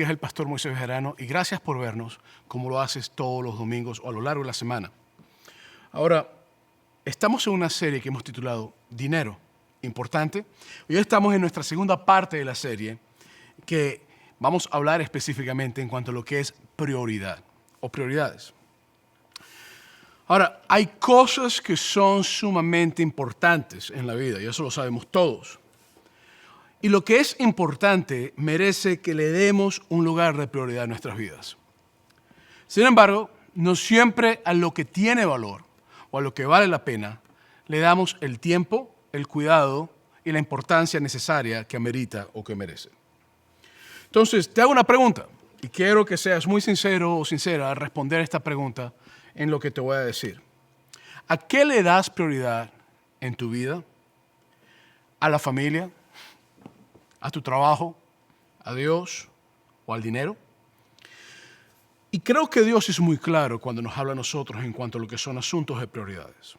es el pastor Moisés Bejarano y gracias por vernos como lo haces todos los domingos o a lo largo de la semana. Ahora, estamos en una serie que hemos titulado Dinero, importante. Hoy estamos en nuestra segunda parte de la serie que vamos a hablar específicamente en cuanto a lo que es prioridad o prioridades. Ahora, hay cosas que son sumamente importantes en la vida y eso lo sabemos todos. Y lo que es importante merece que le demos un lugar de prioridad en nuestras vidas. Sin embargo, no siempre a lo que tiene valor o a lo que vale la pena le damos el tiempo, el cuidado y la importancia necesaria que amerita o que merece. Entonces, te hago una pregunta y quiero que seas muy sincero o sincera al responder esta pregunta en lo que te voy a decir. ¿A qué le das prioridad en tu vida? ¿A la familia? ¿A tu trabajo? ¿A Dios? ¿O al dinero? Y creo que Dios es muy claro cuando nos habla a nosotros en cuanto a lo que son asuntos de prioridades.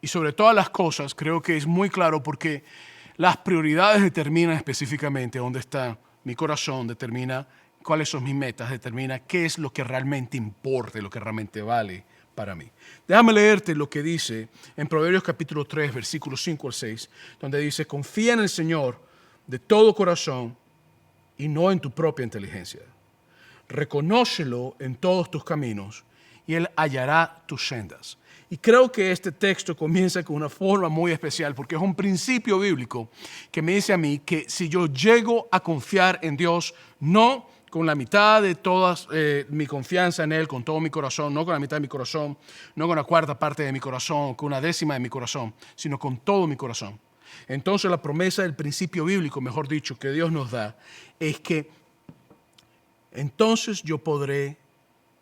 Y sobre todas las cosas, creo que es muy claro porque las prioridades determinan específicamente dónde está mi corazón, determina cuáles son mis metas, determina qué es lo que realmente importa, lo que realmente vale para mí. Déjame leerte lo que dice en Proverbios capítulo 3, versículos 5 al 6, donde dice, confía en el Señor de todo corazón y no en tu propia inteligencia. Reconócelo en todos tus caminos y Él hallará tus sendas. Y creo que este texto comienza con una forma muy especial porque es un principio bíblico que me dice a mí que si yo llego a confiar en Dios, no con la mitad de toda mi confianza en Él, con todo mi corazón, no con la mitad de mi corazón, no con la cuarta parte de mi corazón, con una décima de mi corazón, sino con todo mi corazón. Entonces la promesa del principio bíblico, mejor dicho, que Dios nos da, es que entonces yo podré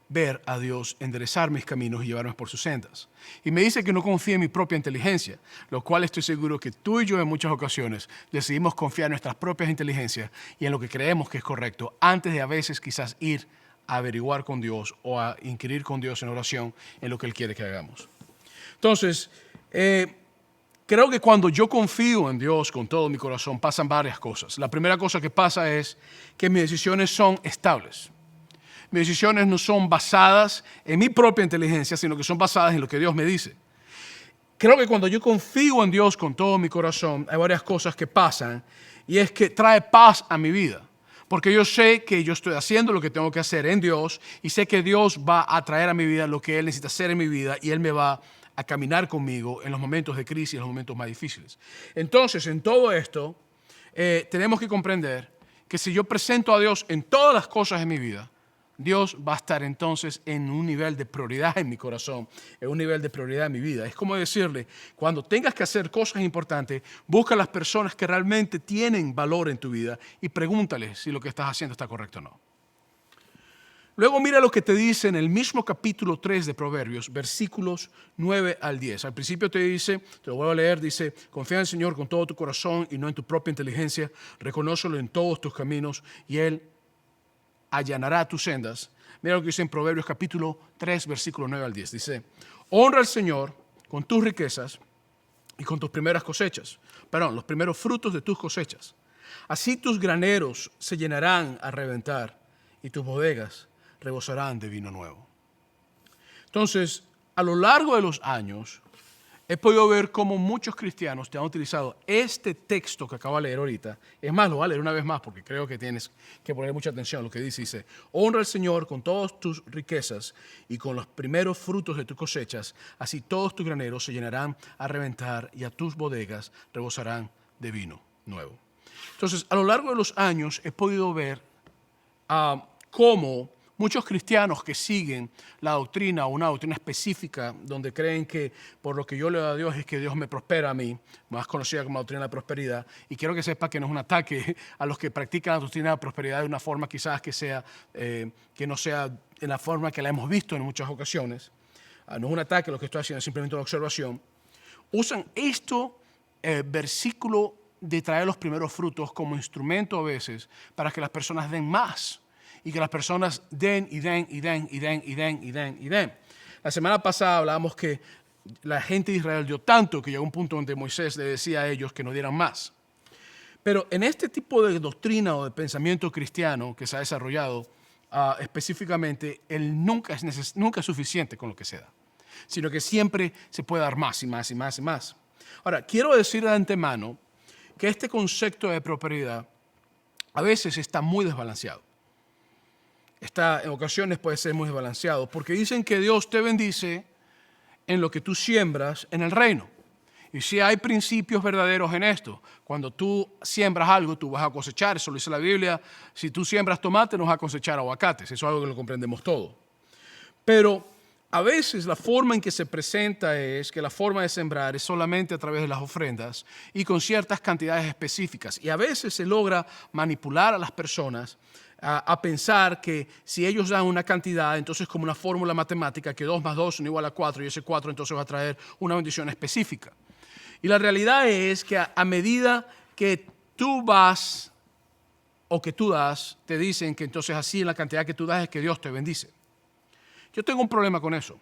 ver a Dios enderezar mis caminos y llevarme por sus sendas. Y me dice que no confíe en mi propia inteligencia, lo cual estoy seguro que tú y yo en muchas ocasiones decidimos confiar en nuestras propias inteligencias y en lo que creemos que es correcto, antes de a veces quizás ir a averiguar con Dios o a inquirir con Dios en oración en lo que Él quiere que hagamos. Entonces, creo que cuando yo confío en Dios con todo mi corazón pasan varias cosas. La primera cosa que pasa es que mis decisiones son estables. Mis decisiones no son basadas en mi propia inteligencia, sino que son basadas en lo que Dios me dice. Creo que cuando yo confío en Dios con todo mi corazón, hay varias cosas que pasan y es que trae paz a mi vida. Porque yo sé que yo estoy haciendo lo que tengo que hacer en Dios y sé que Dios va a traer a mi vida lo que Él necesita hacer en mi vida y Él me va a caminar conmigo en los momentos de crisis, en los momentos más difíciles. Entonces, en todo esto, tenemos que comprender que si yo presento a Dios en todas las cosas de mi vida, Dios va a estar entonces en un nivel de prioridad en mi corazón, en un nivel de prioridad en mi vida. Es como decirle, cuando tengas que hacer cosas importantes, busca a las personas que realmente tienen valor en tu vida y pregúntales si lo que estás haciendo está correcto o no. Luego mira lo que te dice en el mismo capítulo 3 de Proverbios, versículos 9 al 10. Al principio te dice, te lo voy a leer, dice, confía en el Señor con todo tu corazón y no en tu propia inteligencia, reconócelo en todos tus caminos y Él allanará tus sendas. Mira lo que dice en Proverbios capítulo 3, versículo 9 al 10. Dice, honra al Señor con tus riquezas y con tus primeras cosechas. Perdón, los primeros frutos de tus cosechas. Así tus graneros se llenarán a reventar y tus bodegas rebosarán de vino nuevo. Entonces, a lo largo de los años, he podido ver cómo muchos cristianos te han utilizado este texto que acabo de leer ahorita. Es más, lo voy a leer una vez más porque creo que tienes que poner mucha atención a lo que dice. Dice, honra al Señor con todas tus riquezas y con los primeros frutos de tus cosechas. Así todos tus graneros se llenarán a reventar y a tus bodegas rebosarán de vino nuevo. Entonces, a lo largo de los años he podido ver cómo muchos cristianos que siguen la doctrina o una doctrina específica donde creen que por lo que yo le doy a Dios es que Dios me prospera a mí, más conocida como la doctrina de la prosperidad, y quiero que sepa que no es un ataque a los que practican la doctrina de la prosperidad de una forma quizás que no sea en la forma que la hemos visto en muchas ocasiones. No es un ataque a lo que estoy haciendo, es simplemente una observación. Usan versículo de traer los primeros frutos como instrumento a veces para que las personas den más. Y que las personas den y den y den y den y den y den y den. La semana pasada hablábamos que la gente de Israel dio tanto que llegó un punto donde Moisés le decía a ellos que no dieran más. Pero en este tipo de doctrina o de pensamiento cristiano que se ha desarrollado, específicamente, él nunca es suficiente con lo que se da, sino que siempre se puede dar más y más y más y más. Ahora, quiero decir de antemano que este concepto de prosperidad a veces está muy desbalanceado. En ocasiones puede ser muy desbalanceado, porque dicen que Dios te bendice en lo que tú siembras en el reino. Y si hay principios verdaderos en esto, cuando tú siembras algo, tú vas a cosechar, eso lo dice la Biblia. Si tú siembras tomate, no vas a cosechar aguacates, eso es algo que lo comprendemos todo. Pero a veces la forma en que se presenta es que la forma de sembrar es solamente a través de las ofrendas y con ciertas cantidades específicas. Y a veces se logra manipular a las personas a pensar que si ellos dan una cantidad, entonces como una fórmula matemática, que 2 más 2 son igual a 4 y ese 4 entonces va a traer una bendición específica. Y la realidad es que a medida que tú vas o que tú das, te dicen que entonces así en la cantidad que tú das es que Dios te bendice. Yo tengo un problema con eso,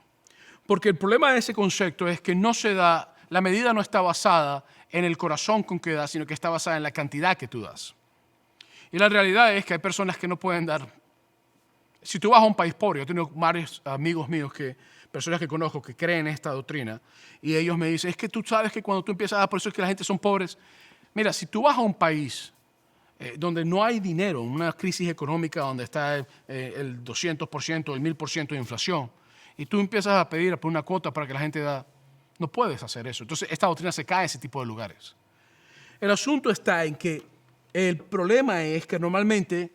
porque el problema de ese concepto es que no se da, la medida no está basada en el corazón con que das, sino que está basada en la cantidad que tú das. Y la realidad es que hay personas que no pueden dar. Si tú vas a un país pobre, yo tengo varios amigos míos, personas que conozco que creen en esta doctrina, y ellos me dicen, es que tú sabes que cuando tú empiezas a dar, por eso es que la gente son pobres. Mira, si tú vas a un país donde no hay dinero, una crisis económica donde está el 200%, el 1000% de inflación, y tú empiezas a pedir por una cuota para que la gente da, no puedes hacer eso. Entonces, esta doctrina se cae en ese tipo de lugares. El asunto está en que el problema es que normalmente,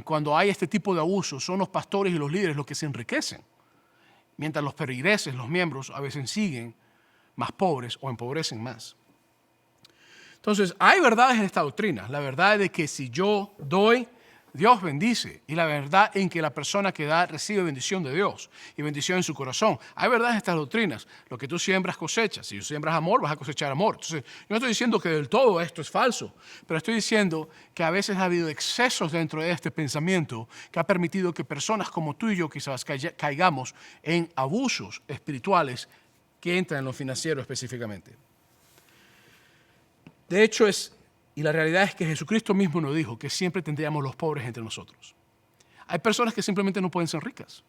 cuando hay este tipo de abusos, son los pastores y los líderes los que se enriquecen, mientras los feligreses, los miembros, a veces siguen más pobres o empobrecen más. Entonces, hay verdades en esta doctrina. La verdad de que si yo doy, Dios bendice. Y la verdad en que la persona que da recibe bendición de Dios y bendición en su corazón. Hay verdades en estas doctrinas. Lo que tú siembras cosechas. Si tú siembras amor, vas a cosechar amor. Entonces, yo no estoy diciendo que del todo esto es falso, pero estoy diciendo que a veces ha habido excesos dentro de este pensamiento que ha permitido que personas como tú y yo quizás caigamos en abusos espirituales que entran en lo financiero específicamente. De hecho, y la realidad es que Jesucristo mismo nos dijo que siempre tendríamos los pobres entre nosotros. Hay personas que simplemente no pueden ser ricas,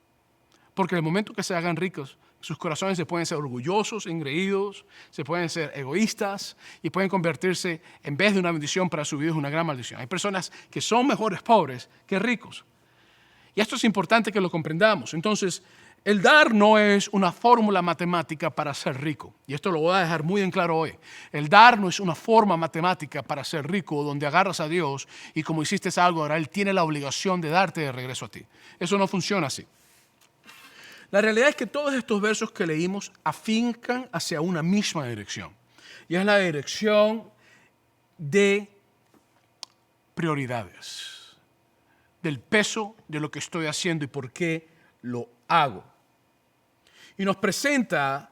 porque en el momento que se hagan ricos, sus corazones se pueden ser orgullosos, engreídos, se pueden ser egoístas y pueden convertirse, en vez de una bendición para su vida, en una gran maldición. Hay personas que son mejores pobres que ricos. Y esto es importante que lo comprendamos. Entonces, el dar no es una fórmula matemática para ser rico. Y esto lo voy a dejar muy en claro hoy. El dar no es una forma matemática para ser rico donde agarras a Dios y como hiciste algo, ahora Él tiene la obligación de darte de regreso a ti. Eso no funciona así. La realidad es que todos estos versos que leímos afincan hacia una misma dirección. Y es la dirección de prioridades, del peso de lo que estoy haciendo y por qué lo hago. Y nos presenta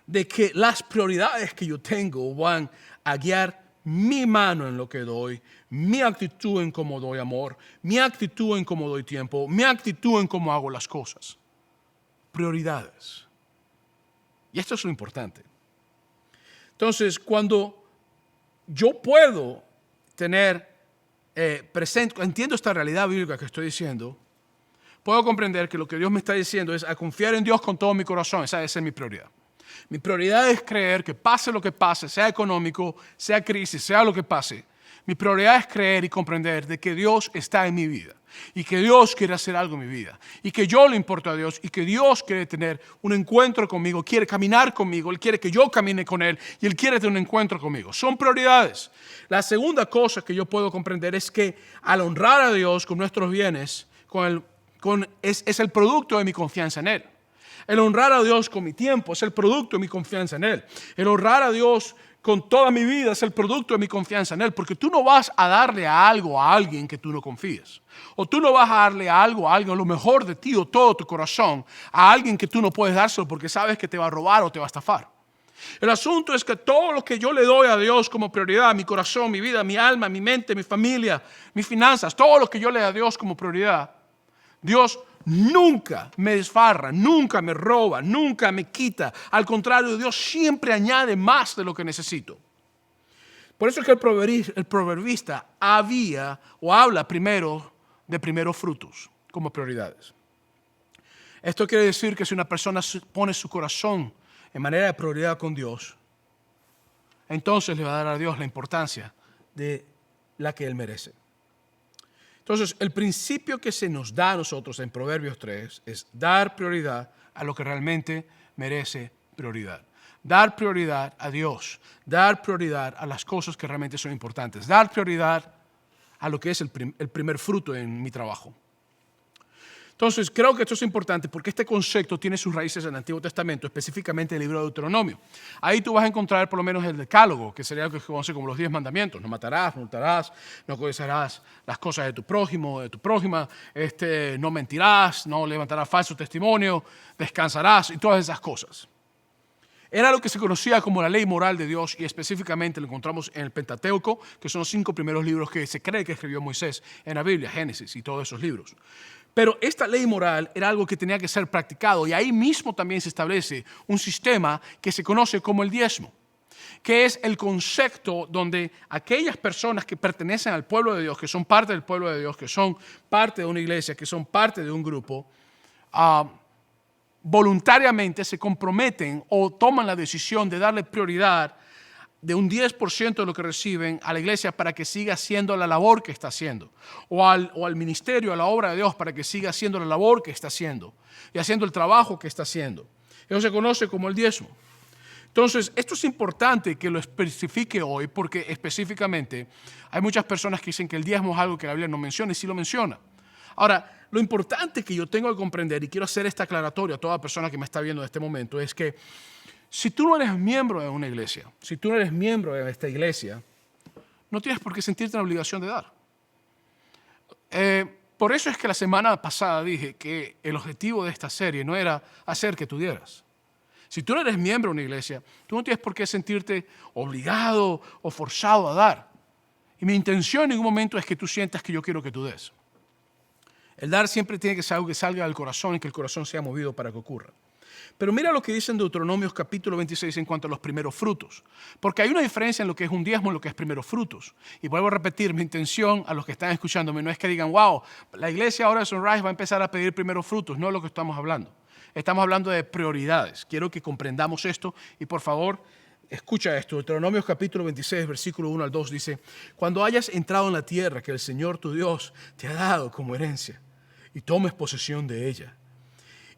de que las prioridades que yo tengo van a guiar mi mano en lo que doy, mi actitud en cómo doy amor, mi actitud en cómo doy tiempo, mi actitud en cómo hago las cosas. Prioridades. Y esto es lo importante. Entonces, cuando yo puedo tener presente, entiendo esta realidad bíblica que estoy diciendo, puedo comprender que lo que Dios me está diciendo es a confiar en Dios con todo mi corazón. Esa es mi prioridad. Mi prioridad es creer que pase lo que pase, sea económico, sea crisis, sea lo que pase. Mi prioridad es creer y comprender de que Dios está en mi vida y que Dios quiere hacer algo en mi vida y que yo le importo a Dios y que Dios quiere tener un encuentro conmigo, quiere caminar conmigo, Él quiere que yo camine con Él y Él quiere tener un encuentro conmigo. Son prioridades. La segunda cosa que yo puedo comprender es que al honrar a Dios con nuestros bienes, es el producto de mi confianza en Él. El honrar a Dios con mi tiempo es el producto de mi confianza en Él. El honrar a Dios con toda mi vida es el producto de mi confianza en Él. Porque tú no vas a darle algo a alguien que tú no confíes. O tú no vas a darle algo a alguien, lo mejor de ti o todo tu corazón, a alguien que tú no puedes dárselo porque sabes que te va a robar o te va a estafar. El asunto es que todo lo que yo le doy a Dios como prioridad, mi corazón, mi vida, mi alma, mi mente, mi familia, mis finanzas, todo lo que yo le doy a Dios como prioridad, Dios nunca me desfarra, nunca me roba, nunca me quita. Al contrario, Dios siempre añade más de lo que necesito. Por eso es que el proverbista habla primero de primeros frutos como prioridades. Esto quiere decir que si una persona pone su corazón en manera de prioridad con Dios, entonces le va a dar a Dios la importancia de la que Él merece. Entonces, el principio que se nos da a nosotros en Proverbios 3 es dar prioridad a lo que realmente merece prioridad. Dar prioridad a Dios, dar prioridad a las cosas que realmente son importantes, dar prioridad a lo que es el primer fruto en mi trabajo. Entonces, creo que esto es importante porque este concepto tiene sus raíces en el Antiguo Testamento, específicamente en el libro de Deuteronomio. Ahí tú vas a encontrar por lo menos el decálogo, que sería lo que se conoce como los 10 mandamientos. No matarás, no hurtarás, no codecerás las cosas de tu prójimo, de tu prójima, no mentirás, no levantarás falso testimonio, descansarás y todas esas cosas. Era lo que se conocía como la ley moral de Dios y específicamente lo encontramos en el Pentateuco, que son los 5 primeros libros que se cree que escribió Moisés en la Biblia, Génesis y todos esos libros. Pero esta ley moral era algo que tenía que ser practicado y ahí mismo también se establece un sistema que se conoce como el diezmo, que es el concepto donde aquellas personas que pertenecen al pueblo de Dios, que son parte del pueblo de Dios, que son parte de una iglesia, que son parte de un grupo, voluntariamente se comprometen o toman la decisión de darle prioridad de un 10% de lo que reciben a la iglesia para que siga haciendo la labor que está haciendo, o al ministerio, a la obra de Dios para que siga haciendo la labor que está haciendo y haciendo el trabajo que está haciendo. Eso se conoce como el diezmo. Entonces, esto es importante que lo especifique hoy porque específicamente hay muchas personas que dicen que el diezmo es algo que la Biblia no menciona y sí lo menciona. Ahora, lo importante que yo tengo que comprender, y quiero hacer esta aclaratoria a toda persona que me está viendo en este momento, es que si tú no eres miembro de una iglesia, si tú no eres miembro de esta iglesia, no tienes por qué sentirte en la obligación de dar. Por eso es que la semana pasada dije que el objetivo de esta serie no era hacer que tú dieras. Si tú no eres miembro de una iglesia, tú no tienes por qué sentirte obligado o forzado a dar. Y mi intención en ningún momento es que tú sientas que yo quiero que tú des. El dar siempre tiene que ser algo que salga del corazón y que el corazón sea movido para que ocurra. Pero mira lo que dice en Deuteronomios capítulo 26 en cuanto a los primeros frutos. Porque hay una diferencia en lo que es un diezmo y lo que es primeros frutos. Y vuelvo a repetir, mi intención a los que están escuchándome no es que digan, wow, la iglesia ahora de Sunrise va a empezar a pedir primeros frutos. No es lo que estamos hablando. Estamos hablando de prioridades. Quiero que comprendamos esto y por favor, escucha esto. Deuteronomios capítulo 26, versículo 1 al 2 dice, cuando hayas entrado en la tierra que el Señor tu Dios te ha dado como herencia y tomes posesión de ella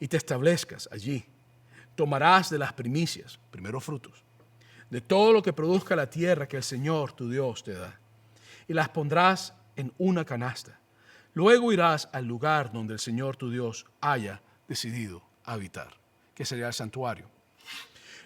y te establezcas allí, tomarás de las primicias, primeros frutos, de todo lo que produzca la tierra que el Señor tu Dios te da, y las pondrás en una canasta. Luego irás al lugar donde el Señor tu Dios haya decidido habitar, que sería el santuario.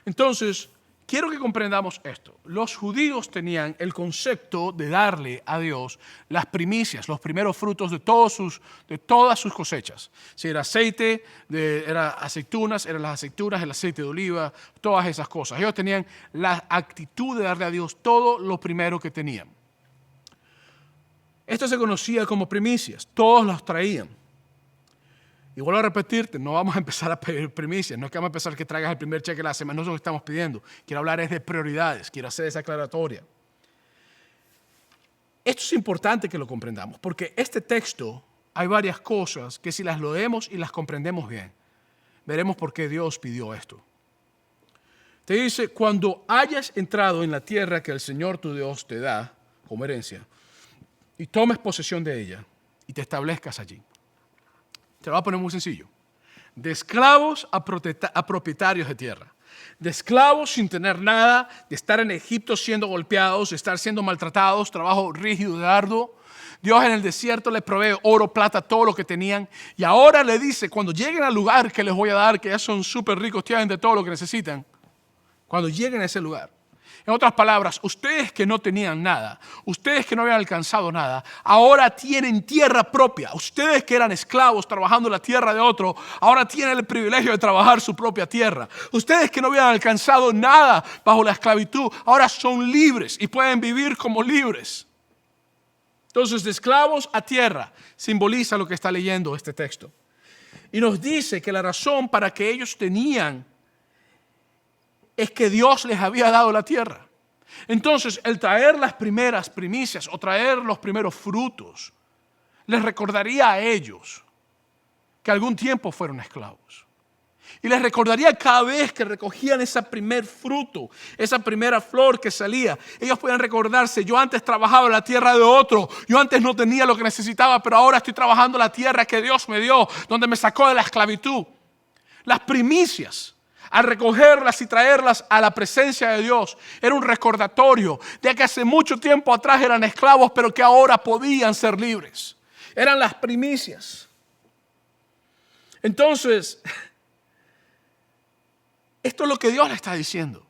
Entonces, quiero que comprendamos esto. Los judíos tenían el concepto de darle a Dios las primicias, los primeros frutos de todas sus cosechas. Si era aceite, era aceitunas, eran las aceitunas, el aceite de oliva, todas esas cosas. Ellos tenían la actitud de darle a Dios todo lo primero que tenían. Esto se conocía como primicias, todos los traían. Y vuelvo a repetirte, no vamos a empezar a pedir primicias, no es que vamos a empezar que traigas el primer cheque de la semana, no es lo que estamos pidiendo. Quiero hablar es de prioridades, quiero hacer esa aclaratoria. Esto es importante que lo comprendamos, porque este texto hay varias cosas que si las leemos y las comprendemos bien, veremos por qué Dios pidió esto. Te dice, cuando hayas entrado en la tierra que el Señor tu Dios te da como herencia, y tomes posesión de ella, y te establezcas allí. Te lo voy a poner muy sencillo. De esclavos a propietarios de tierra. De esclavos sin tener nada, de estar en Egipto siendo golpeados, de estar siendo maltratados, trabajo rígido y arduo. Dios en el desierto les provee oro, plata, todo lo que tenían. Y ahora le dice, cuando lleguen al lugar que les voy a dar, que ya son súper ricos, tienen de todo lo que necesitan. Cuando lleguen a ese lugar. En otras palabras, ustedes que no tenían nada, ustedes que no habían alcanzado nada, ahora tienen tierra propia. Ustedes que eran esclavos trabajando en la tierra de otro, ahora tienen el privilegio de trabajar su propia tierra. Ustedes que no habían alcanzado nada bajo la esclavitud, ahora son libres y pueden vivir como libres. Entonces, de esclavos a tierra simboliza lo que está leyendo este texto. Y nos dice que la razón para que ellos tenían es que Dios les había dado la tierra. Entonces, el traer las primeras primicias o traer los primeros frutos les recordaría a ellos que algún tiempo fueron esclavos. Y les recordaría cada vez que recogían ese primer fruto, esa primera flor que salía. Ellos podían recordarse, yo antes trabajaba en la tierra de otro, yo antes no tenía lo que necesitaba, pero ahora estoy trabajando en la tierra que Dios me dio, donde me sacó de la esclavitud. Las primicias, al recogerlas y traerlas a la presencia de Dios, era un recordatorio de que hace mucho tiempo atrás eran esclavos, pero que ahora podían ser libres. Eran las primicias. Entonces, esto es lo que Dios le está diciendo.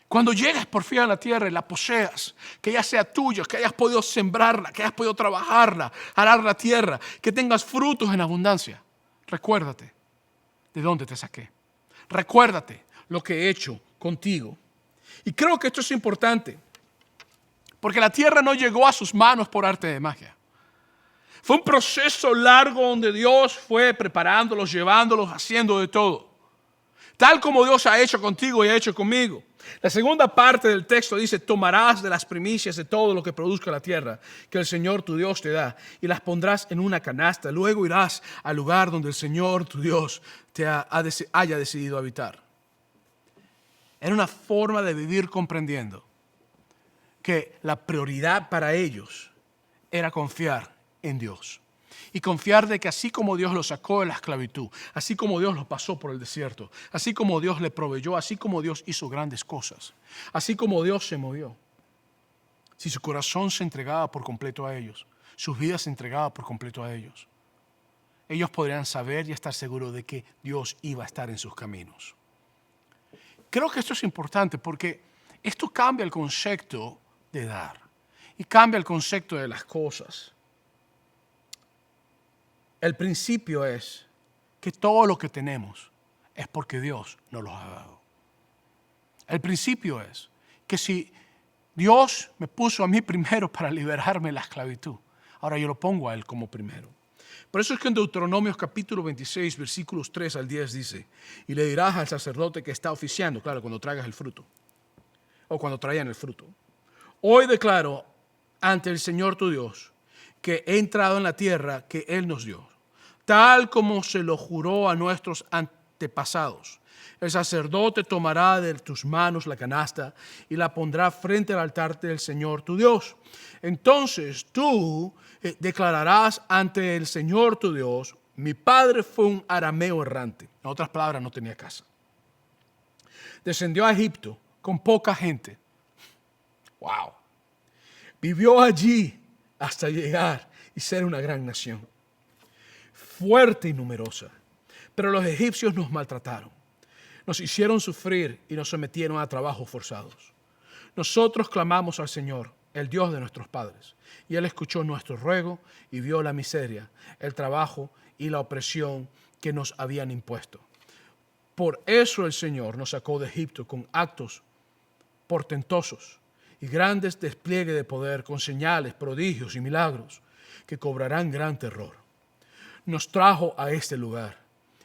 Cuando llegues por fin a la tierra y la poseas, que ya sea tuya, que hayas podido sembrarla, que hayas podido trabajarla, arar la tierra, que tengas frutos en abundancia, recuérdate de dónde te saqué. Recuérdate lo que he hecho contigo. Y creo que esto es importante, porque la tierra no llegó a sus manos por arte de magia. Fue un proceso largo donde Dios fue preparándolos, llevándolos, haciendo de todo. Tal como Dios ha hecho contigo y ha hecho conmigo. La segunda parte del texto dice, tomarás de las primicias de todo lo que produzca la tierra, que el Señor tu Dios te da, y las pondrás en una canasta. Luego irás al lugar donde el Señor tu Dios te haya decidido habitar. Era una forma de vivir comprendiendo que la prioridad para ellos era confiar en Dios. Y confiar de que así como Dios los sacó de la esclavitud, así como Dios los pasó por el desierto, así como Dios le proveyó, así como Dios hizo grandes cosas, así como Dios se movió, si su corazón se entregaba por completo a ellos, sus vidas se entregaban por completo a ellos, ellos podrían saber y estar seguros de que Dios iba a estar en sus caminos. Creo que esto es importante porque esto cambia el concepto de dar y cambia el concepto de las cosas. El principio es que todo lo que tenemos es porque Dios nos lo ha dado. El principio es que si Dios me puso a mí primero para liberarme de la esclavitud, ahora yo lo pongo a Él como primero. Por eso es que en Deuteronomios capítulo 26, versículos 3 al 10 dice, y le dirás al sacerdote que está oficiando, claro, cuando traigas el fruto, o cuando traían el fruto, hoy declaro ante el Señor tu Dios, que he entrado en la tierra que Él nos dio, tal como se lo juró a nuestros antepasados. El sacerdote tomará de tus manos la canasta y la pondrá frente al altar del Señor tu Dios. Entonces tú declararás ante el Señor tu Dios, mi padre fue un arameo errante. En otras palabras, no tenía casa. Descendió a Egipto con poca gente. ¡Wow! Vivió allí hasta llegar y ser una gran nación, fuerte y numerosa. Pero los egipcios nos maltrataron, nos hicieron sufrir y nos sometieron a trabajos forzados. Nosotros clamamos al Señor, el Dios de nuestros padres, y Él escuchó nuestro ruego y vio la miseria, el trabajo y la opresión que nos habían impuesto. Por eso el Señor nos sacó de Egipto con actos portentosos y grandes despliegues de poder, con señales, prodigios y milagros que cobrarán gran terror. Nos trajo a este lugar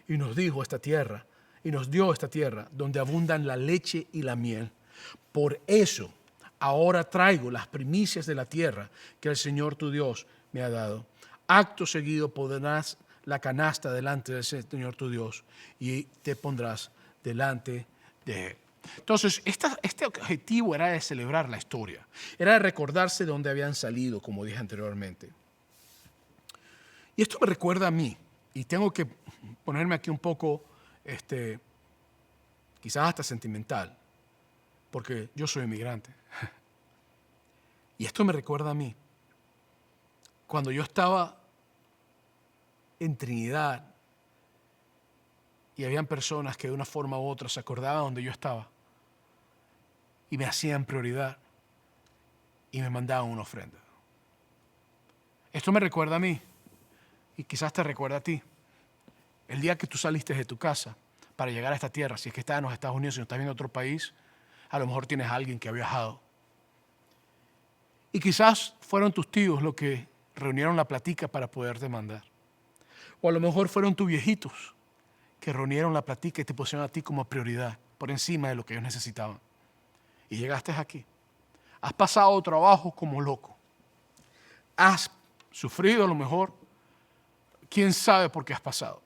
y nos dio esta tierra donde abundan la leche y la miel. Por eso ahora traigo las primicias de la tierra que el Señor tu Dios me ha dado. Acto seguido pondrás la canasta delante del Señor tu Dios y te pondrás delante de Él. Entonces, este objetivo era de celebrar la historia, era de recordarse de dónde habían salido, como dije anteriormente. Y esto me recuerda a mí, y tengo que ponerme aquí un poco, quizás hasta sentimental, porque yo soy inmigrante. Y esto me recuerda a mí, cuando yo estaba en Trinidad y habían personas que de una forma u otra se acordaban donde yo estaba y me hacían prioridad y me mandaban una ofrenda. Esto me recuerda a mí y quizás te recuerda a ti. El día que tú saliste de tu casa para llegar a esta tierra, si es que estás en los Estados Unidos, si no estás viendo otro país, a lo mejor tienes a alguien que ha viajado. Y quizás fueron tus tíos los que reunieron la platica para poderte mandar. O a lo mejor fueron tus viejitos que reunieron la platica y te pusieron a ti como prioridad por encima de lo que ellos necesitaban. Y llegaste aquí. Has pasado trabajo como loco. Has sufrido a lo mejor. ¿Quién sabe por qué has pasado?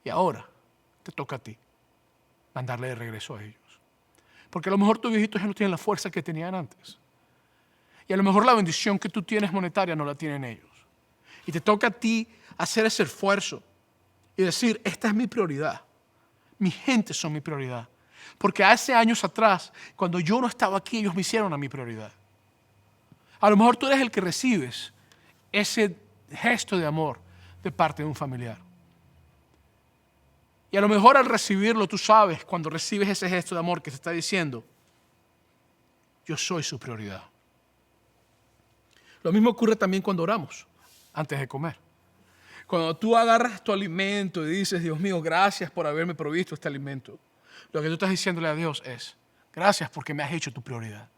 Y ahora te toca a ti mandarle de regreso a ellos. Porque a lo mejor tus viejitos ya no tienen la fuerza que tenían antes. Y a lo mejor la bendición que tú tienes monetaria no la tienen ellos. Y te toca a ti hacer ese esfuerzo y decir, esta es mi prioridad. Mi gente son mi prioridad. Porque hace años atrás, cuando yo no estaba aquí, ellos me hicieron a mi prioridad. A lo mejor tú eres el que recibes ese gesto de amor de parte de un familiar. Y a lo mejor al recibirlo, tú sabes, cuando recibes ese gesto de amor que te está diciendo, yo soy su prioridad. Lo mismo ocurre también cuando oramos, antes de comer. Cuando tú agarras tu alimento y dices, Dios mío, gracias por haberme provisto este alimento. Lo que tú estás diciéndole a Dios es, gracias porque me has hecho tu prioridad.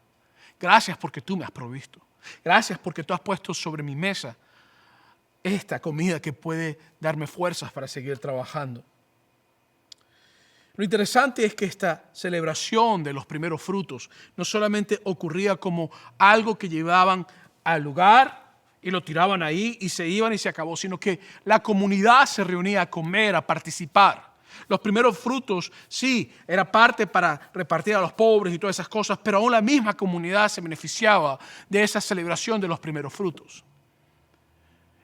Gracias porque tú me has provisto. Gracias porque tú has puesto sobre mi mesa esta comida que puede darme fuerzas para seguir trabajando. Lo interesante es que esta celebración de los primeros frutos no solamente ocurría como algo que llevaban al lugar y lo tiraban ahí y se iban y se acabó, sino que la comunidad se reunía a comer, a participar. Los primeros frutos, sí, era parte para repartir a los pobres y todas esas cosas, pero aún la misma comunidad se beneficiaba de esa celebración de los primeros frutos.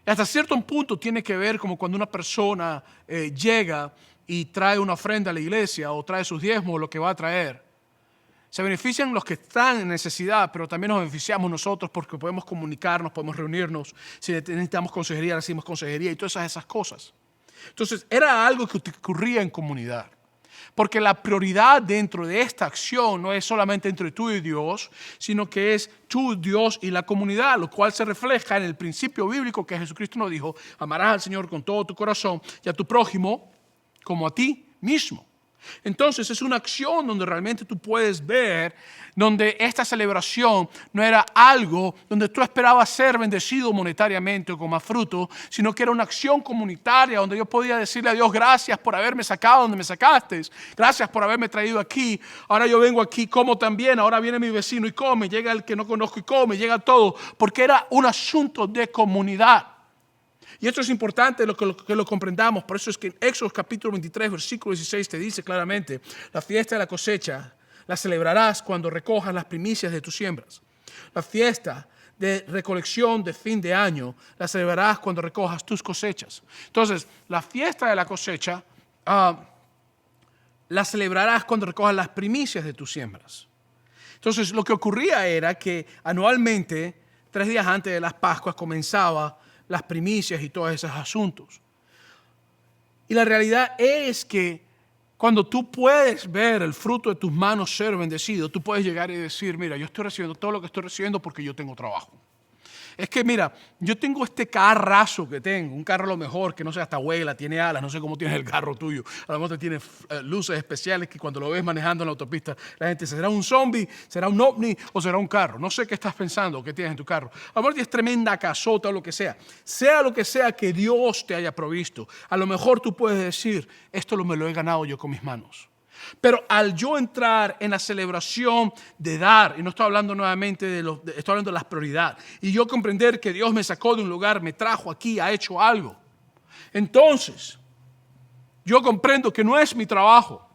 Y hasta cierto punto tiene que ver como cuando una persona llega y trae una ofrenda a la iglesia o trae sus diezmos o lo que va a traer. Se benefician los que están en necesidad, pero también nos beneficiamos nosotros porque podemos comunicarnos, podemos reunirnos. Si necesitamos consejería, recibimos consejería y todas esas cosas. Entonces, era algo que ocurría en comunidad. Porque la prioridad dentro de esta acción no es solamente entre tú y Dios, sino que es tú, Dios y la comunidad, lo cual se refleja en el principio bíblico que Jesucristo nos dijo, amarás al Señor con todo tu corazón y a tu prójimo como a ti mismo. Entonces es una acción donde realmente tú puedes ver donde esta celebración no era algo donde tú esperabas ser bendecido monetariamente o con más fruto, sino que era una acción comunitaria donde yo podía decirle a Dios, gracias por haberme sacado donde me sacaste, gracias por haberme traído aquí, ahora yo vengo aquí, como también, ahora viene mi vecino y come, llega el que no conozco y come, llega todo, porque era un asunto de comunidad. Y esto es importante que lo comprendamos. Por eso es que en Éxodo capítulo 23, versículo 16 te dice claramente, la fiesta de la cosecha la celebrarás cuando recojas las primicias de tus siembras. La fiesta de recolección de fin de año la celebrarás cuando recojas tus cosechas. Entonces, la fiesta de la cosecha la celebrarás cuando recojas las primicias de tus siembras. Entonces, lo que ocurría era que anualmente, 3 días antes de las Pascuas, comenzaba las primicias y todos esos asuntos. Y la realidad es que cuando tú puedes ver el fruto de tus manos ser bendecido, tú puedes llegar y decir, mira, yo estoy recibiendo todo lo que estoy recibiendo porque yo tengo trabajo. Es que mira, yo tengo este carrazo que tengo, un carro a lo mejor que no sé, hasta vuela, tiene alas, no sé cómo tienes el carro tuyo. A lo mejor te tiene luces especiales que cuando lo ves manejando en la autopista, la gente dice, ¿será un zombie, será un ovni o será un carro? No sé qué estás pensando o qué tienes en tu carro. A lo mejor tienes tremenda casota o lo que sea. Sea lo que sea que Dios te haya provisto, a lo mejor tú puedes decir, esto me lo he ganado yo con mis manos. Pero al yo entrar en la celebración de dar, y no estoy hablando nuevamente estoy hablando de las prioridades, y yo comprender que Dios me sacó de un lugar, me trajo aquí, ha hecho algo. Entonces, yo comprendo que no es mi trabajo,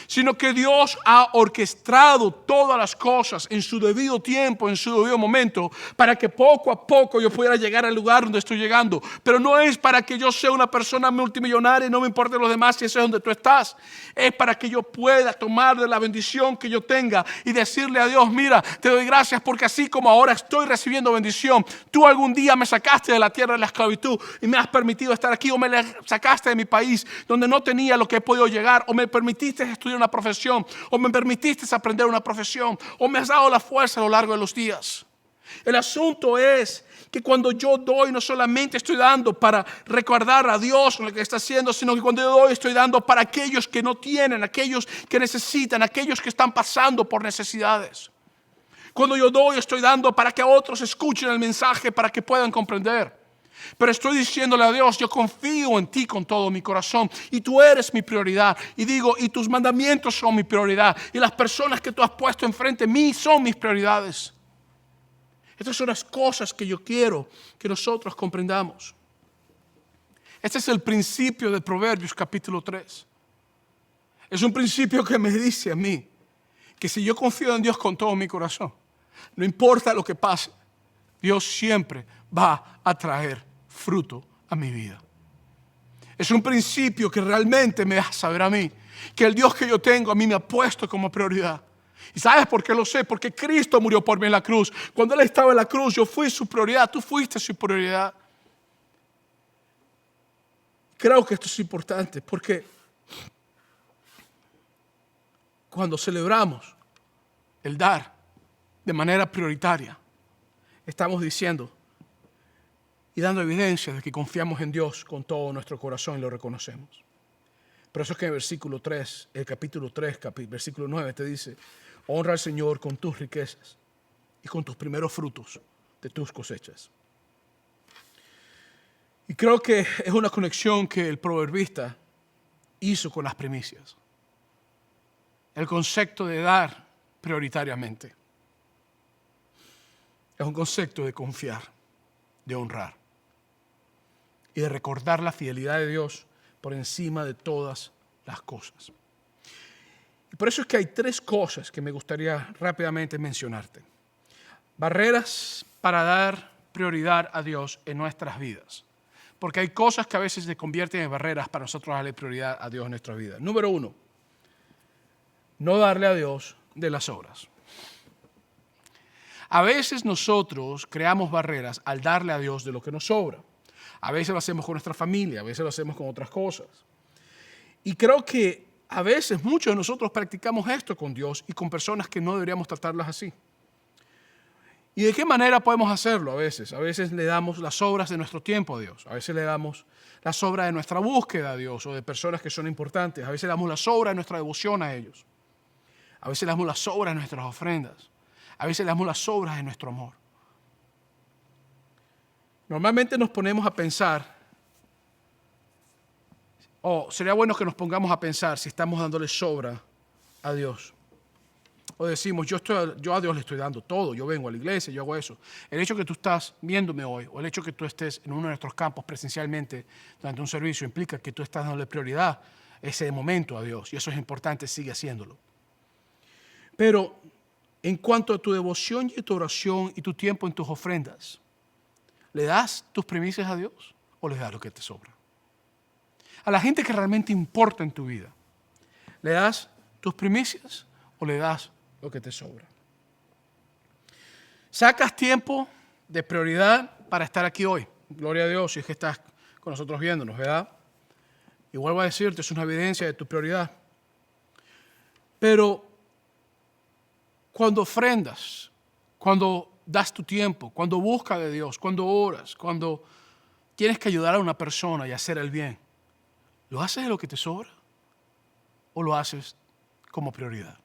sino que Dios ha orquestado todas las cosas en su debido tiempo, en su debido momento, para que poco a poco yo pudiera llegar al lugar donde estoy llegando. Pero no es para que yo sea una persona multimillonaria y no me importen los demás si ese es donde tú estás. Es para que yo pueda tomar de la bendición que yo tenga y decirle a Dios, mira, te doy gracias porque así como ahora estoy recibiendo bendición, tú algún día me sacaste de la tierra de la esclavitud y me has permitido estar aquí, o me sacaste de mi país donde no tenía lo que he podido llegar, o me permitiste estudiar una profesión, o me permitiste aprender una profesión, o me has dado la fuerza a lo largo de los días. El asunto es que cuando yo doy, no solamente estoy dando para recordar a Dios lo que está haciendo, sino que cuando yo doy, estoy dando para aquellos que no tienen, aquellos que necesitan, aquellos que están pasando por necesidades. Cuando yo doy, estoy dando para que otros escuchen el mensaje, para que puedan comprender. Pero estoy diciéndole a Dios, yo confío en ti con todo mi corazón y tú eres mi prioridad. Y digo, y tus mandamientos son mi prioridad y las personas que tú has puesto enfrente de mí son mis prioridades. Estas son las cosas que yo quiero que nosotros comprendamos. Este es el principio de Proverbios capítulo 3. Es un principio que me dice a mí que si yo confío en Dios con todo mi corazón, no importa lo que pase, Dios siempre va a traer fruto a mi vida. Es un principio que realmente me hace saber a mí que el Dios que yo tengo a mí me ha puesto como prioridad. ¿Y sabes por qué lo sé? Porque Cristo murió por mí en la cruz. Cuando Él estaba en la cruz, yo fui su prioridad, tú fuiste su prioridad. Creo que esto es importante porque cuando celebramos el dar de manera prioritaria, estamos diciendo y dando evidencia de que confiamos en Dios con todo nuestro corazón y lo reconocemos. Por eso es que en el versículo 3, el capítulo 3, versículo 9 te dice, honra al Señor con tus riquezas y con tus primeros frutos de tus cosechas. Y creo que es una conexión que el proverbista hizo con las primicias. El concepto de dar prioritariamente. Es un concepto de confiar, de honrar y de recordar la fidelidad de Dios por encima de todas las cosas. Y por eso es que hay 3 cosas que me gustaría rápidamente mencionarte. Barreras para dar prioridad a Dios en nuestras vidas. Porque hay cosas que a veces se convierten en barreras para nosotros darle prioridad a Dios en nuestra vida. Número 1, no darle a Dios de las obras. A veces nosotros creamos barreras al darle a Dios de lo que nos sobra. A veces lo hacemos con nuestra familia, a veces lo hacemos con otras cosas. Y creo que a veces muchos de nosotros practicamos esto con Dios y con personas que no deberíamos tratarlas así. ¿Y de qué manera podemos hacerlo a veces? A veces le damos las obras de nuestro tiempo a Dios. A veces le damos las obras de nuestra búsqueda a Dios o de personas que son importantes. A veces le damos las obras de nuestra devoción a ellos. A veces le damos las obras de nuestras ofrendas. A veces le damos las obras de nuestro amor. Normalmente nos ponemos a pensar, sería bueno que nos pongamos a pensar si estamos dándole sobra a Dios. O decimos, yo a Dios le estoy dando todo, yo vengo a la iglesia, yo hago eso. El hecho que tú estás viéndome hoy, o el hecho que tú estés en uno de nuestros campos presencialmente durante un servicio, implica que tú estás dándole prioridad ese momento a Dios. Y eso es importante, sigue haciéndolo. Pero en cuanto a tu devoción y tu oración y tu tiempo en tus ofrendas, ¿le das tus primicias a Dios o le das lo que te sobra? A la gente que realmente importa en tu vida, ¿le das tus primicias o le das lo que te sobra? ¿Sacas tiempo de prioridad para estar aquí hoy? Gloria a Dios si es que estás con nosotros viéndonos, ¿verdad? Y vuelvo a decirte, es una evidencia de tu prioridad. Pero cuando ofrendas, cuando das tu tiempo, cuando buscas de Dios, cuando oras, cuando tienes que ayudar a una persona y hacer el bien, ¿lo haces de lo que te sobra o lo haces como prioridad?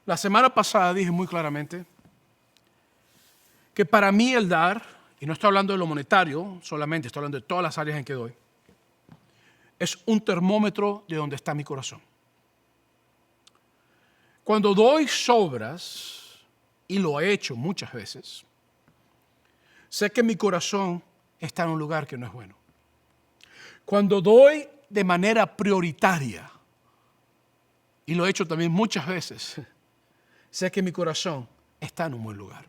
La semana pasada dije muy claramente que para mí el dar, y no estoy hablando de lo monetario solamente, estoy hablando de todas las áreas en que doy, es un termómetro de donde está mi corazón. Cuando doy sobras, y lo he hecho muchas veces, sé que mi corazón está en un lugar que no es bueno. Cuando doy de manera prioritaria, y lo he hecho también muchas veces, sé que mi corazón está en un buen lugar.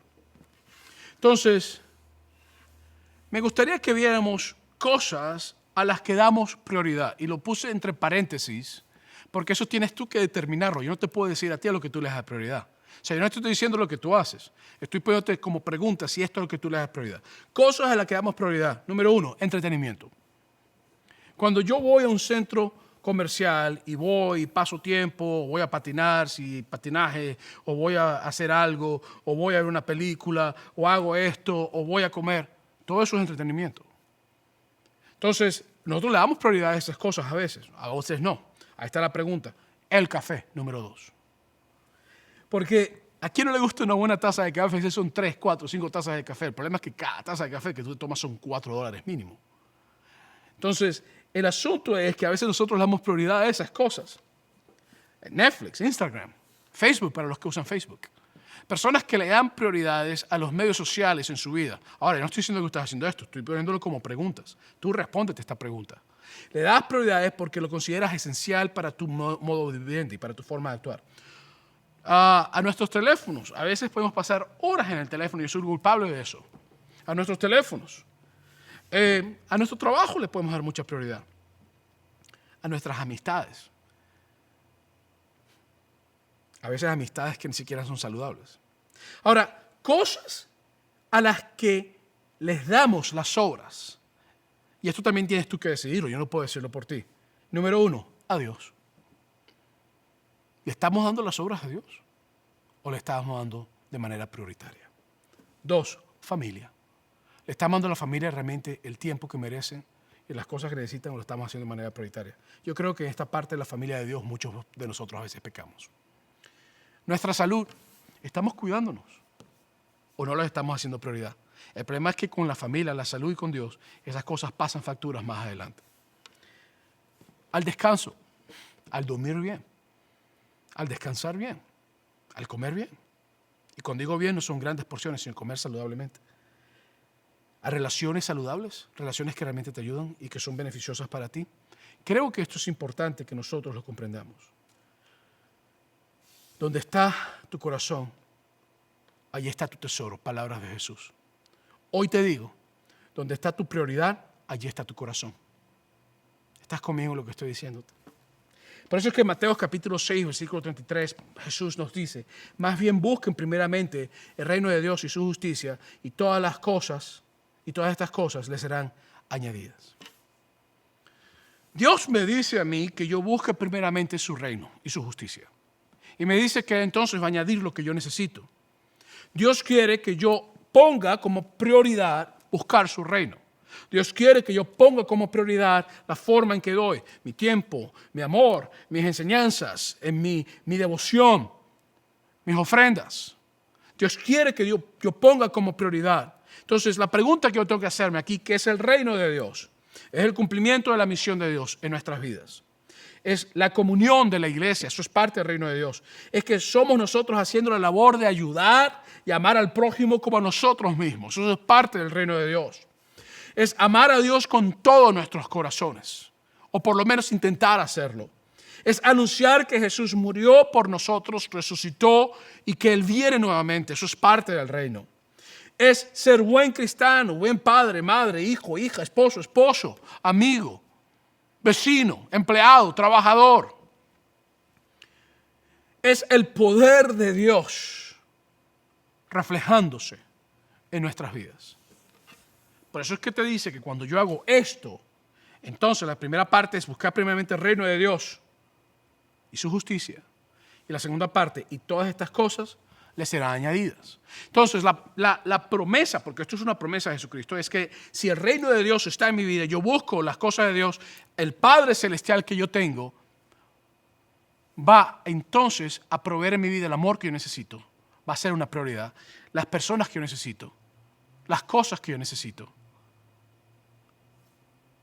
Entonces, me gustaría que viéramos cosas a las que damos prioridad. Y lo puse entre paréntesis, porque eso tienes tú que determinarlo. Yo no te puedo decir a ti a lo que tú le das prioridad. O sea, yo no estoy diciendo lo que tú haces. Estoy poniéndote como pregunta si esto es lo que tú le das prioridad. Cosas a las que damos prioridad. Número 1, entretenimiento. Cuando yo voy a un centro comercial y voy, paso tiempo, voy a patinar, si patinaje, o voy a hacer algo, o voy a ver una película, o hago esto, o voy a comer, todo eso es entretenimiento. Entonces, nosotros le damos prioridad a esas cosas a veces no. Ahí está la pregunta. El café, número 2. Porque ¿A quién no le gusta una buena taza de café? Si son 3, 4, 5 tazas de café. El problema es que cada taza de café que tú tomas son $4 mínimo. Entonces, el asunto es que a veces nosotros le damos prioridad a esas cosas. Netflix, Instagram, Facebook para los que usan Facebook. Personas que le dan prioridades a los medios sociales en su vida. Ahora, yo no estoy diciendo que estás haciendo esto, estoy poniéndolo como preguntas. Tú respóndete esta pregunta. Le das prioridades porque lo consideras esencial para tu modo de vivir y para tu forma de actuar. A nuestros teléfonos. A veces podemos pasar horas en el teléfono y yo soy culpable de eso. A nuestros teléfonos. A nuestro trabajo le podemos dar mucha prioridad. A nuestras amistades. A veces amistades que ni siquiera son saludables. Ahora, cosas a las que les damos las obras. Y esto también tienes tú que decidirlo, yo no puedo decirlo por ti. Número 1, a Dios. ¿Le estamos dando las obras a Dios? ¿O le estamos dando de manera prioritaria? 2, familia. ¿Le estamos dando a la familia realmente el tiempo que merecen y las cosas que necesitan o lo estamos haciendo de manera prioritaria? Yo creo que en esta parte de la familia de Dios muchos de nosotros a veces pecamos. Nuestra salud, ¿estamos cuidándonos o no las estamos haciendo prioridad? El problema es que con la familia, la salud y con Dios, esas cosas pasan facturas más adelante. Al descanso, al dormir bien, al descansar bien, al comer bien. Y cuando digo bien no son grandes porciones, sino comer saludablemente. A relaciones saludables, relaciones que realmente te ayudan y que son beneficiosas para ti. Creo que esto es importante que nosotros lo comprendamos. Donde está tu corazón, allí está tu tesoro, palabras de Jesús. Hoy te digo, donde está tu prioridad, allí está tu corazón. ¿Estás conmigo en lo que estoy diciéndote? Por eso es que en Mateo capítulo 6, versículo 33, Jesús nos dice, más bien busquen primeramente el reino de Dios y su justicia y todas estas cosas les serán añadidas. Dios me dice a mí que yo busque primeramente su reino y su justicia. Y me dice que entonces va a añadir lo que yo necesito. Dios quiere que yo ponga como prioridad buscar su reino. Dios quiere que yo ponga como prioridad la forma en que doy mi tiempo, mi amor, mis enseñanzas, en mi devoción, mis ofrendas. Dios quiere que yo ponga como prioridad. Entonces, la pregunta que yo tengo que hacerme aquí, ¿qué es el reino de Dios? Es el cumplimiento de la misión de Dios en nuestras vidas. Es la comunión de la iglesia, eso es parte del reino de Dios. Es que somos nosotros haciendo la labor de ayudar y amar al prójimo como a nosotros mismos. Eso es parte del reino de Dios. Es amar a Dios con todos nuestros corazones, o por lo menos intentar hacerlo. Es anunciar que Jesús murió por nosotros, resucitó y que Él viene nuevamente. Eso es parte del reino. Es ser buen cristiano, buen padre, madre, hijo, hija, esposo, amigo, vecino, empleado, trabajador. Es el poder de Dios reflejándose en nuestras vidas. Por eso es que te dice que cuando yo hago esto, entonces la primera parte es buscar primeramente el reino de Dios y su justicia. Y la segunda parte, y todas estas cosas le serán añadidas. Entonces la promesa, porque esto es una promesa de Jesucristo, es que si el reino de Dios está en mi vida, yo busco las cosas de Dios, el Padre Celestial que yo tengo va entonces a proveer en mi vida el amor que yo necesito. Va a ser una prioridad. Las personas que yo necesito, las cosas que yo necesito,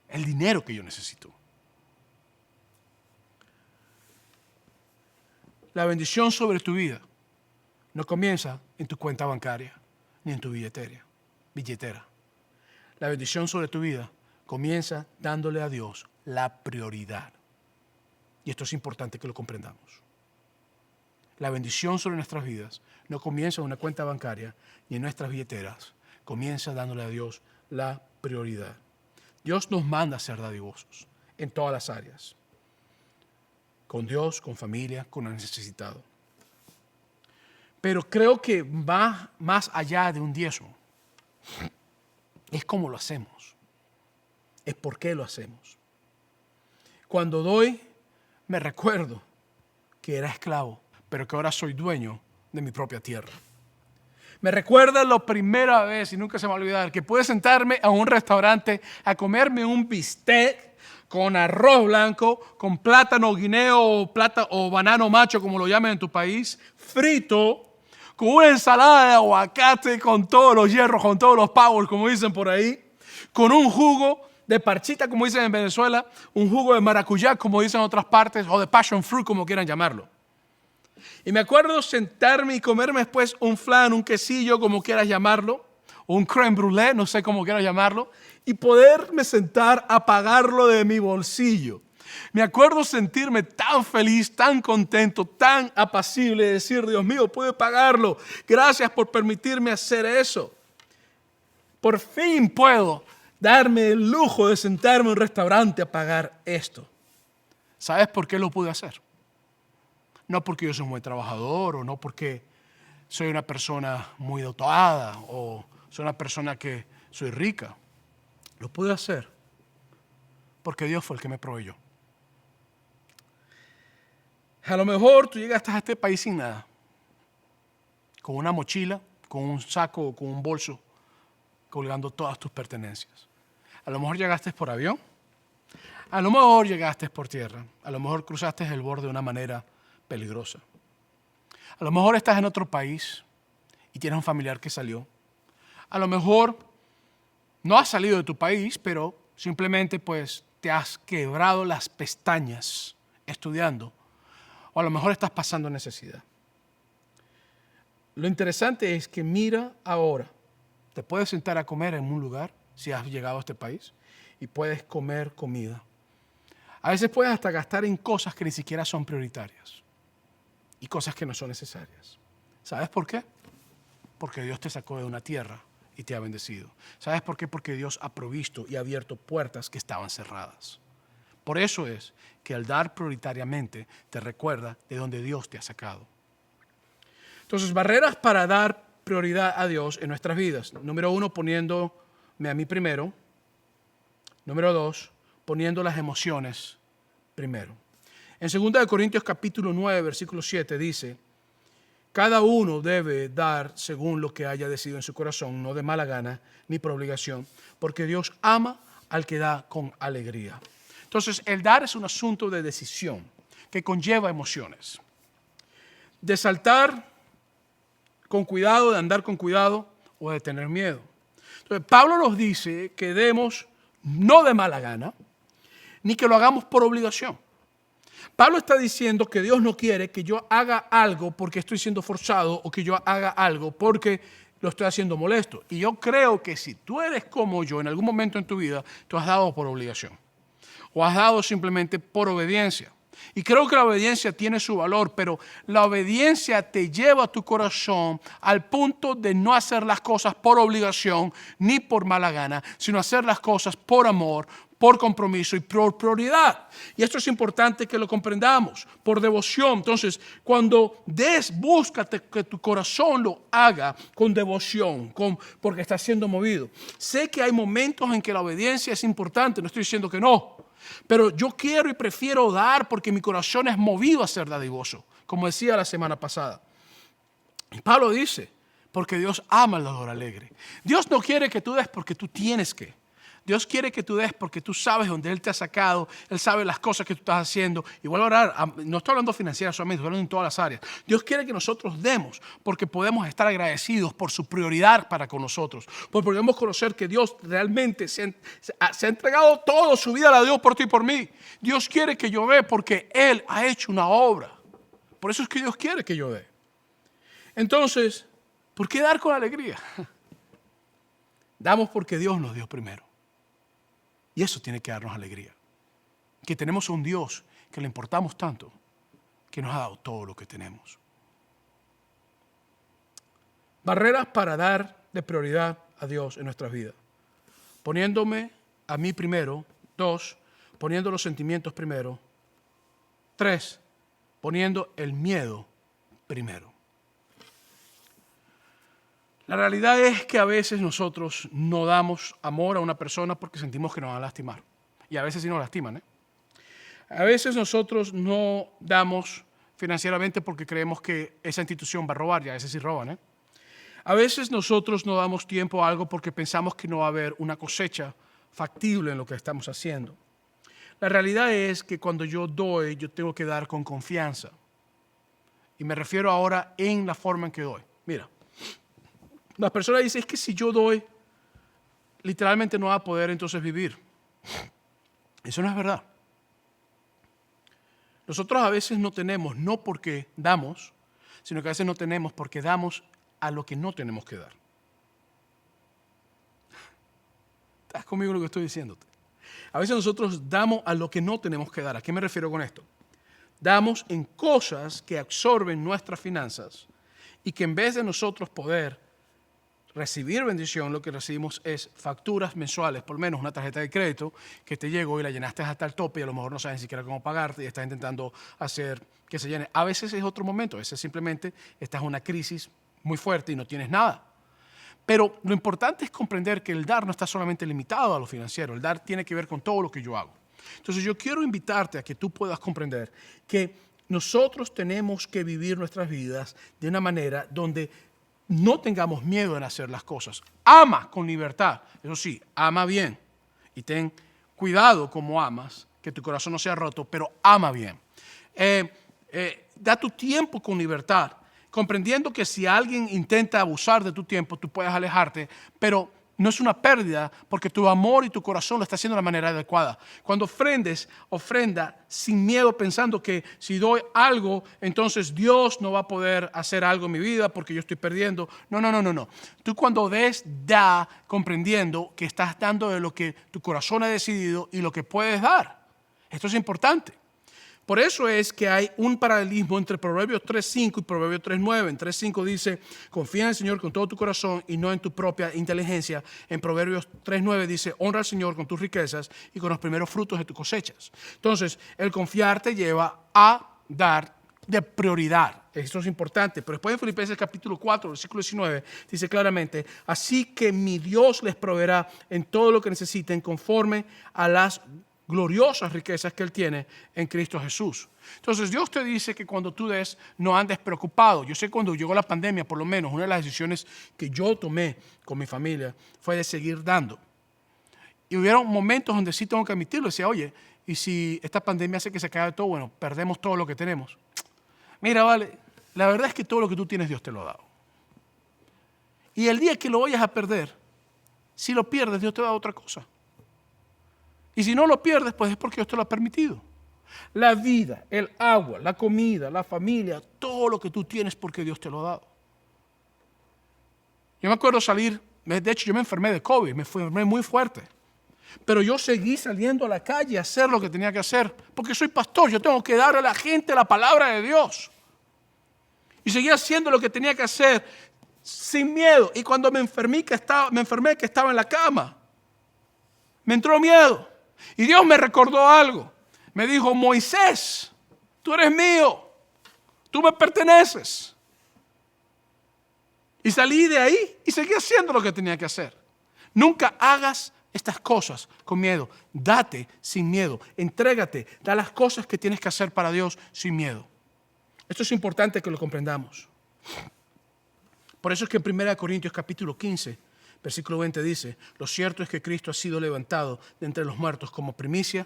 el dinero que yo necesito. La bendición sobre tu vida no comienza en tu cuenta bancaria ni en tu billetera. La bendición sobre tu vida comienza dándole a Dios la prioridad. Y esto es importante que lo comprendamos. La bendición sobre nuestras vidas no comienza en una cuenta bancaria ni en nuestras billeteras. Comienza dándole a Dios la prioridad. Dios nos manda a ser dadivosos en todas las áreas. Con Dios, con familia, con el necesitado. Pero creo que va más allá de un diezmo. Es cómo lo hacemos. Es por qué lo hacemos. Cuando doy, me recuerdo que era esclavo, pero que ahora soy dueño de mi propia tierra. Me recuerda la primera vez, y nunca se me va a olvidar, que pude sentarme a un restaurante a comerme un bistec con arroz blanco, con plátano guineo o banano macho, como lo llaman en tu país, frito, con una ensalada de aguacate, con todos los hierros, con todos los powers, como dicen por ahí, con un jugo de parchita, como dicen en Venezuela, un jugo de maracuyá, como dicen en otras partes, o de passion fruit, como quieran llamarlo. Y me acuerdo sentarme y comerme después un flan, un quesillo, como quieras llamarlo, o un crème brûlée, no sé cómo quieras llamarlo, y poderme sentar a pagarlo de mi bolsillo. Me acuerdo sentirme tan feliz, tan contento, tan apacible, decir, Dios mío, pude pagarlo. Gracias por permitirme hacer eso. Por fin puedo darme el lujo de sentarme en un restaurante a pagar esto. ¿Sabes por qué lo pude hacer? No porque yo soy un buen trabajador, o no porque soy una persona muy dotada, o soy una persona que soy rica. Lo pude hacer porque Dios fue el que me proveyó. A lo mejor tú llegaste a este país sin nada, con una mochila, con un saco o con un bolso, colgando todas tus pertenencias. A lo mejor llegaste por avión, a lo mejor llegaste por tierra, a lo mejor cruzaste el borde de una manera peligrosa. A lo mejor estás en otro país y tienes un familiar que salió. A lo mejor no has salido de tu país, pero simplemente pues te has quebrado las pestañas estudiando. O a lo mejor estás pasando necesidad. Lo interesante es que mira ahora, te puedes sentar a comer en un lugar si has llegado a este país y puedes comer comida. A veces puedes hasta gastar en cosas que ni siquiera son prioritarias y cosas que no son necesarias. ¿Sabes por qué? Porque Dios te sacó de una tierra y te ha bendecido. ¿Sabes por qué? Porque Dios ha provisto y ha abierto puertas que estaban cerradas. Por eso es que al dar prioritariamente te recuerda de dónde Dios te ha sacado. Entonces, barreras para dar prioridad a Dios en nuestras vidas. Número 1, poniéndome a mí primero. Número 2, poniendo las emociones primero. En 2 Corintios capítulo 9, versículo 7 dice, cada uno debe dar según lo que haya decidido en su corazón, no de mala gana ni por obligación, porque Dios ama al que da con alegría. Entonces, el dar es un asunto de decisión que conlleva emociones. De saltar con cuidado, de andar con cuidado o de tener miedo. Entonces, Pablo nos dice que demos no de mala gana, ni que lo hagamos por obligación. Pablo está diciendo que Dios no quiere que yo haga algo porque estoy siendo forzado o que yo haga algo porque lo estoy haciendo molesto. Y yo creo que si tú eres como yo en algún momento en tu vida, tú has dado por obligación o has dado simplemente por obediencia. Y creo que la obediencia tiene su valor, pero la obediencia te lleva a tu corazón al punto de no hacer las cosas por obligación ni por mala gana, sino hacer las cosas por amor, por compromiso y por prioridad. Y esto es importante que lo comprendamos, por devoción. Entonces, cuando búscate que tu corazón lo haga con devoción, porque está siendo movido. Sé que hay momentos en que la obediencia es importante, no estoy diciendo que no. Pero yo quiero y prefiero dar porque mi corazón es movido a ser dadivoso, como decía la semana pasada. Y Pablo dice, porque Dios ama al dador alegre. Dios no quiere que tú des porque tú tienes que. Dios quiere que tú des porque tú sabes dónde Él te ha sacado, Él sabe las cosas que tú estás haciendo. Y vuelvo a orar, no estoy hablando financiera solamente, estoy hablando en todas las áreas. Dios quiere que nosotros demos porque podemos estar agradecidos por su prioridad para con nosotros. Porque podemos conocer que Dios realmente se ha entregado toda su vida a Dios por ti y por mí. Dios quiere que yo dé porque Él ha hecho una obra. Por eso es que Dios quiere que yo dé. Entonces, ¿por qué dar con alegría? Damos porque Dios nos dio primero. Y eso tiene que darnos alegría. Que tenemos un Dios que le importamos tanto, que nos ha dado todo lo que tenemos. Barreras para dar de prioridad a Dios en nuestras vidas. Poniéndome a mí primero. 2, poniendo los sentimientos primero. 3, poniendo el miedo primero. La realidad es que a veces nosotros no damos amor a una persona porque sentimos que nos van a lastimar. Y a veces sí nos lastiman. A veces nosotros no damos financieramente porque creemos que esa institución va a robar, y a veces sí roban. A veces nosotros no damos tiempo a algo porque pensamos que no va a haber una cosecha factible en lo que estamos haciendo. La realidad es que cuando yo doy, yo tengo que dar con confianza. Y me refiero ahora en la forma en que doy. Mira, las personas dicen, es que si yo doy, literalmente no va a poder entonces vivir. Eso no es verdad. Nosotros a veces no tenemos, no porque damos, sino que a veces no tenemos porque damos a lo que no tenemos que dar. ¿Estás conmigo en lo que estoy diciéndote? A veces nosotros damos a lo que no tenemos que dar. ¿A qué me refiero con esto? Damos en cosas que absorben nuestras finanzas y que en vez de nosotros poder recibir bendición, lo que recibimos es facturas mensuales, por lo menos una tarjeta de crédito que te llegó y la llenaste hasta el tope y a lo mejor no sabes ni siquiera cómo pagarte y estás intentando hacer que se llene. A veces es otro momento, a veces simplemente estás en una crisis muy fuerte y no tienes nada. Pero lo importante es comprender que el dar no está solamente limitado a lo financiero, el dar tiene que ver con todo lo que yo hago. Entonces yo quiero invitarte a que tú puedas comprender que nosotros tenemos que vivir nuestras vidas de una manera donde no tengamos miedo en hacer las cosas. Ama con libertad, eso sí, ama bien. Y ten cuidado como amas, que tu corazón no sea roto, pero ama bien. Da tu tiempo con libertad, comprendiendo que si alguien intenta abusar de tu tiempo, tú puedes alejarte, pero no es una pérdida porque tu amor y tu corazón lo está haciendo de la manera adecuada. Cuando ofrenda sin miedo pensando que si doy algo, entonces Dios no va a poder hacer algo en mi vida porque yo estoy perdiendo. No. Tú cuando da comprendiendo que estás dando de lo que tu corazón ha decidido y lo que puedes dar. Esto es importante. Por eso es que hay un paralelismo entre Proverbios 3.5 y Proverbios 3.9. En 3.5 dice, confía en el Señor con todo tu corazón y no en tu propia inteligencia. En Proverbios 3.9 dice, honra al Señor con tus riquezas y con los primeros frutos de tus cosechas. Entonces, el confiar te lleva a dar de prioridad. Esto es importante. Pero después en Filipenses capítulo 4, versículo 19, dice claramente, así que mi Dios les proveerá en todo lo que necesiten conforme a las gloriosas riquezas que Él tiene en Cristo Jesús. Entonces Dios te dice que cuando tú des, no andes preocupado. Yo sé cuando llegó la pandemia, por lo menos, una de las decisiones que yo tomé con mi familia fue de seguir dando. Y hubieron momentos donde sí tengo que admitirlo. Decía, oye, y si esta pandemia hace que se acabe todo, bueno, perdemos todo lo que tenemos. Mira, vale, la verdad es que todo lo que tú tienes Dios te lo ha dado. Y el día que lo vayas a perder, si lo pierdes, Dios te da otra cosa. Y si no lo pierdes, pues es porque Dios te lo ha permitido. La vida, el agua, la comida, la familia, todo lo que tú tienes porque Dios te lo ha dado. Yo me acuerdo salir, de hecho yo me enfermé de COVID, me enfermé muy fuerte. Pero yo seguí saliendo a la calle a hacer lo que tenía que hacer, porque soy pastor, yo tengo que dar a la gente la palabra de Dios. Y seguí haciendo lo que tenía que hacer sin miedo. Y cuando me enfermé que estaba en la cama, me entró miedo. Y Dios me recordó algo. Me dijo, Moisés, tú eres mío, tú me perteneces. Y salí de ahí y seguí haciendo lo que tenía que hacer. Nunca hagas estas cosas con miedo. Date sin miedo. Entrégate. Da las cosas que tienes que hacer para Dios sin miedo. Esto es importante que lo comprendamos. Por eso es que en 1 Corintios capítulo 15, versículo 20 dice, lo cierto es que Cristo ha sido levantado de entre los muertos como primicia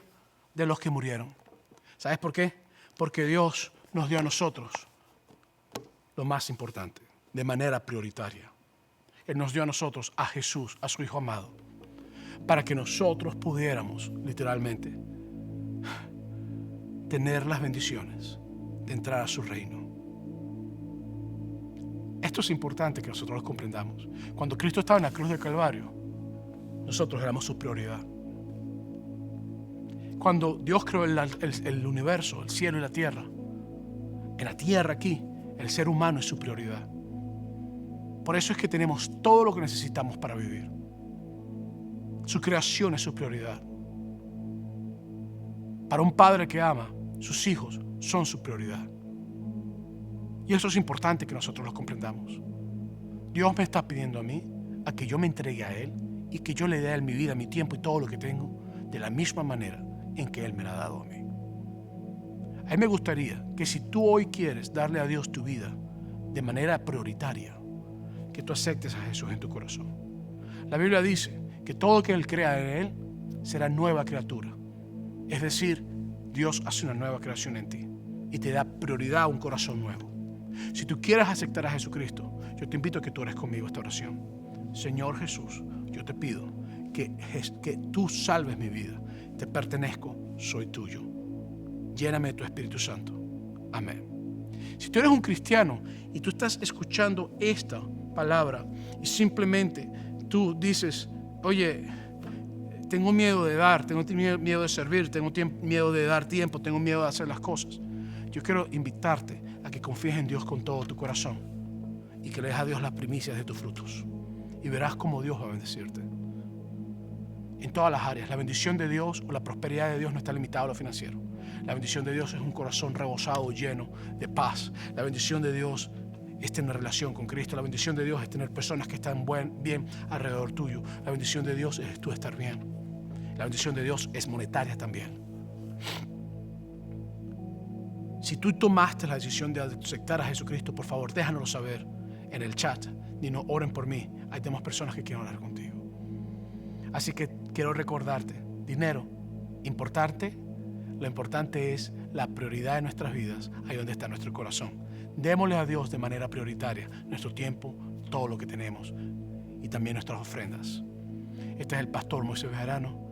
de los que murieron. ¿Sabes por qué? Porque Dios nos dio a nosotros lo más importante, de manera prioritaria. Él nos dio a nosotros a Jesús, a su Hijo amado, para que nosotros pudiéramos, literalmente, tener las bendiciones de entrar a su reino. Esto es importante que nosotros lo comprendamos. Cuando Cristo estaba en la cruz del Calvario, nosotros éramos su prioridad. Cuando Dios creó el universo, el cielo y la tierra, en la tierra aquí, el ser humano es su prioridad. Por eso es que tenemos todo lo que necesitamos para vivir. Su creación es su prioridad. Para un padre que ama, sus hijos son su prioridad. Y eso es importante que nosotros lo comprendamos. Dios me está pidiendo a mí, a que yo me entregue a Él y que yo le dé a Él mi vida, mi tiempo y todo lo que tengo de la misma manera en que Él me la ha dado a mí. A mí me gustaría que si tú hoy quieres darle a Dios tu vida de manera prioritaria, que tú aceptes a Jesús en tu corazón. La Biblia dice que todo que Él crea en Él será nueva criatura. Es decir, Dios hace una nueva creación en ti y te da prioridad a un corazón nuevo. Si tú quieres aceptar a Jesucristo, Yo te invito a que tú ores conmigo esta oración. Señor Jesús, yo te pido que tú salves mi vida. Te pertenezco, soy tuyo. Lléname de tu Espíritu Santo. Amén. Si tú eres un cristiano y tú estás escuchando esta palabra y simplemente tú dices, oye, tengo miedo de dar, tengo miedo de servir, tengo miedo de dar tiempo, tengo miedo de hacer las cosas. Yo quiero invitarte a que confíes en Dios con todo tu corazón y que le des a Dios las primicias de tus frutos. Y verás cómo Dios va a bendecirte. En todas las áreas, la bendición de Dios o la prosperidad de Dios no está limitada a lo financiero. La bendición de Dios es un corazón rebosado, lleno de paz. La bendición de Dios es tener relación con Cristo. La bendición de Dios es tener personas que están bien alrededor tuyo. La bendición de Dios es tú estar bien. La bendición de Dios es monetaria también. Si tú tomaste la decisión de aceptar a Jesucristo, por favor, déjanoslo saber en el chat. Dinos, oren por mí. Ahí tenemos personas que quieren hablar contigo. Así que quiero recordarte, dinero, importante. Lo importante es la prioridad de nuestras vidas, ahí donde está nuestro corazón. Démosle a Dios de manera prioritaria nuestro tiempo, todo lo que tenemos y también nuestras ofrendas. Este es el pastor Moisés Bejarano.